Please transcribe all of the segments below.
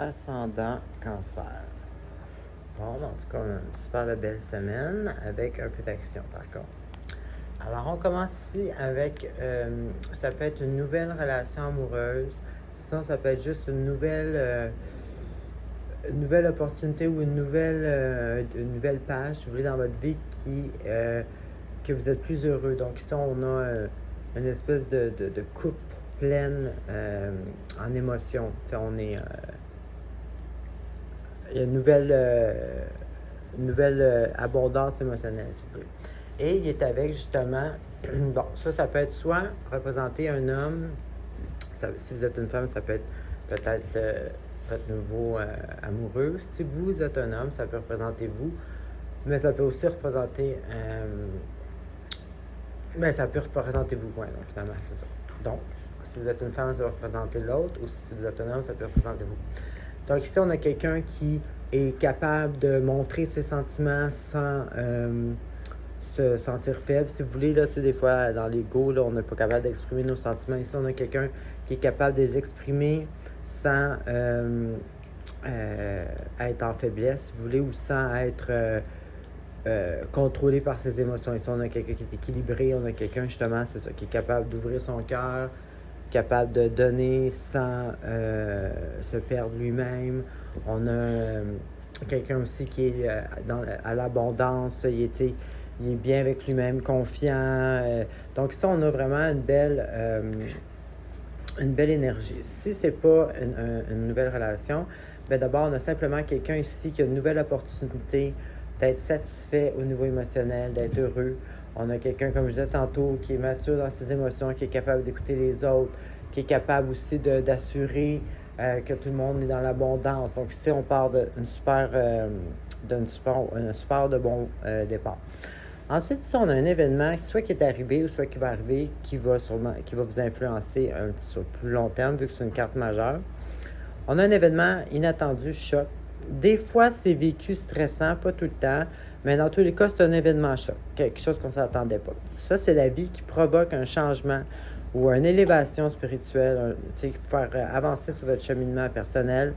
ascendant cancer. Bon, en tout cas, on a une super belle semaine avec un peu d'action par contre. Alors, on commence ici avec, ça peut être une nouvelle relation amoureuse, sinon ça peut être juste une nouvelle opportunité ou une nouvelle page, si vous voulez, dans votre vie que vous êtes plus heureux. Donc ici, on a une espèce de coupe pleine en émotions. On est... il y a une nouvelle abondance émotionnelle, si vous voulez. Et il est avec, justement, bon, ça peut être soit représenter un homme, si vous êtes une femme, ça peut être peut-être votre nouveau amoureux. Si vous êtes un homme, ça peut représenter vous, mais ça peut aussi représenter... ça peut représenter vous, ouais, donc finalement, c'est ça. Donc, si vous êtes une femme, ça va représenter l'autre, ou si vous êtes un homme, ça peut représenter vous. Donc ici, on a quelqu'un qui est capable de montrer ses sentiments sans se sentir faible. Si vous voulez, là, tu sais, des fois, dans l'ego, là, on n'est pas capable d'exprimer nos sentiments. Ici, on a quelqu'un qui est capable de les exprimer sans être en faiblesse, si vous voulez, ou sans être contrôlé par ses émotions. Ici, on a quelqu'un qui est équilibré. On a quelqu'un, justement, c'est ça, qui est capable d'ouvrir son cœur, capable de donner sans se perdre lui-même. On a quelqu'un aussi qui est à l'abondance, il est bien avec lui-même, confiant. Donc ça, on a vraiment une belle énergie. Si c'est pas une nouvelle relation, d'abord, on a simplement quelqu'un ici qui a une nouvelle opportunité d'être satisfait au niveau émotionnel, d'être heureux. On a quelqu'un, comme je disais tantôt, qui est mature dans ses émotions, qui est capable d'écouter les autres, qui est capable aussi d'assurer que tout le monde est dans l'abondance. Donc ici, on part d'un super de bon départ. Ensuite, ici, on a un événement, soit qui est arrivé ou soit qui va arriver, qui va vous influencer sur plus long terme, vu que c'est une carte majeure. On a un événement inattendu, choc. Des fois, c'est vécu stressant, pas tout le temps, mais dans tous les cas, c'est un événement choc, quelque chose qu'on ne s'attendait pas. Ça, c'est la vie qui provoque un changement ou une élévation spirituelle, qui peut faire avancer sur votre cheminement personnel.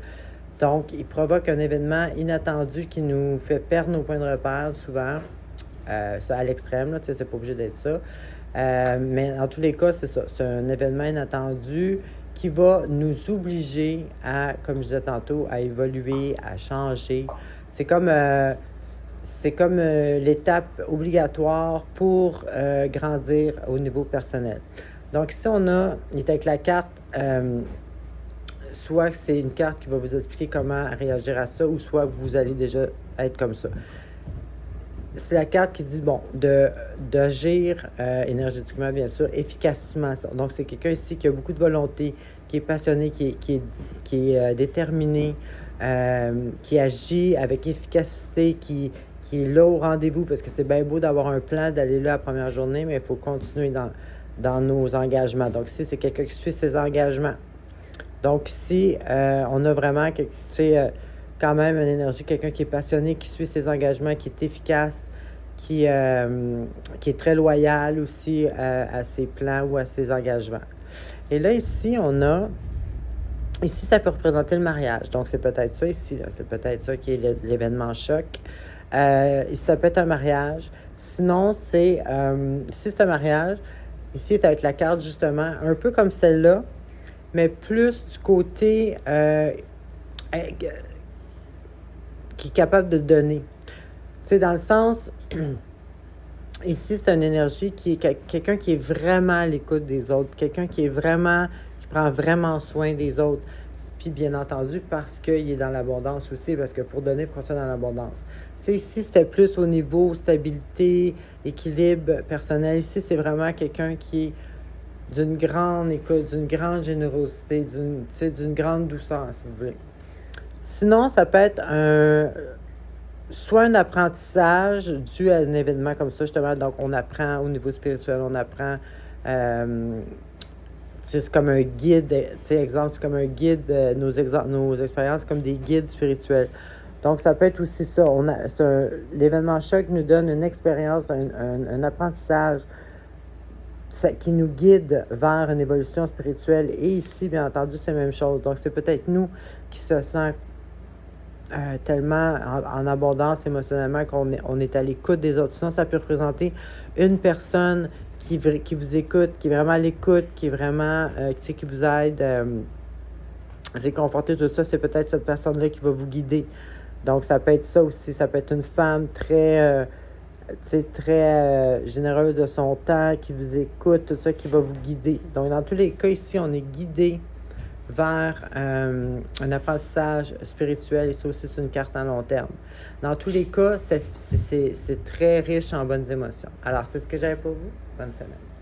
Donc, il provoque un événement inattendu qui nous fait perdre nos points de repère souvent. Ça à l'extrême, là, c'est pas obligé d'être ça. Mais dans tous les cas, c'est ça. C'est un événement inattendu qui va nous obliger à, comme je disais tantôt, à évoluer, à changer. C'est comme l'étape obligatoire pour grandir au niveau personnel. Donc ici, il est avec la carte, soit que c'est une carte qui va vous expliquer comment réagir à ça, ou soit vous allez déjà être comme ça. C'est la carte qui dit, d'agir énergétiquement, bien sûr, efficacement. Donc, c'est quelqu'un ici qui a beaucoup de volonté, qui est passionné, qui est déterminé, qui agit avec efficacité, qui est là au rendez-vous, parce que c'est bien beau d'avoir un plan, d'aller là la première journée, mais il faut continuer dans nos engagements. Donc, ici, c'est quelqu'un qui suit ses engagements. Donc, ici, on a vraiment, quand même une énergie, quelqu'un qui est passionné, qui suit ses engagements, qui est efficace, qui est très loyal aussi à ses plans ou à ses engagements. Et là, ici, ici, ça peut représenter le mariage. Donc, c'est peut-être ça ici, là. C'est peut-être ça qui est l'événement choc. Ici, ça peut être un mariage. Sinon, si c'est un mariage, ici, c'est avec la carte, justement, un peu comme celle-là, mais plus du côté qui est capable de donner. Tu sais, dans le sens, ici, c'est une énergie qui est quelqu'un qui est vraiment à l'écoute des autres, quelqu'un qui prend vraiment soin des autres. Puis, bien entendu, parce qu'il est dans l'abondance aussi, parce que pour donner, il faut qu'on dans l'abondance. Tu sais, ici, c'était plus au niveau stabilité, équilibre personnel. Ici, c'est vraiment quelqu'un qui est d'une grande écoute, d'une grande générosité, d'une grande douceur, si vous voulez. Sinon, ça peut être soit un apprentissage dû à un événement comme ça, justement. Donc, on apprend au niveau spirituel, on apprend... c'est comme un guide, exemple, c'est comme un guide, nos expériences comme des guides spirituels. Donc, ça peut être aussi ça. L'événement choc nous donne une expérience, un apprentissage. qui nous guide vers une évolution spirituelle. Et ici, bien entendu, c'est la même chose. Donc, c'est peut-être nous qui se sent tellement en abondance émotionnellement qu'on est à l'écoute des autres. Sinon, ça peut représenter une personne qui vous écoute, qui est vraiment à l'écoute, qui est vraiment, qui vous aide, réconforter tout ça. C'est peut-être cette personne-là qui va vous guider. Donc, ça peut être ça aussi. Ça peut être une femme très, très généreuse de son temps, qui vous écoute, tout ça, qui va vous guider. Donc, dans tous les cas, ici, on est guidé vers un apprentissage spirituel, et ça aussi, c'est une carte à long terme. Dans tous les cas, c'est très riche en bonnes émotions. Alors, c'est ce que j'avais pour vous. Bonne semaine.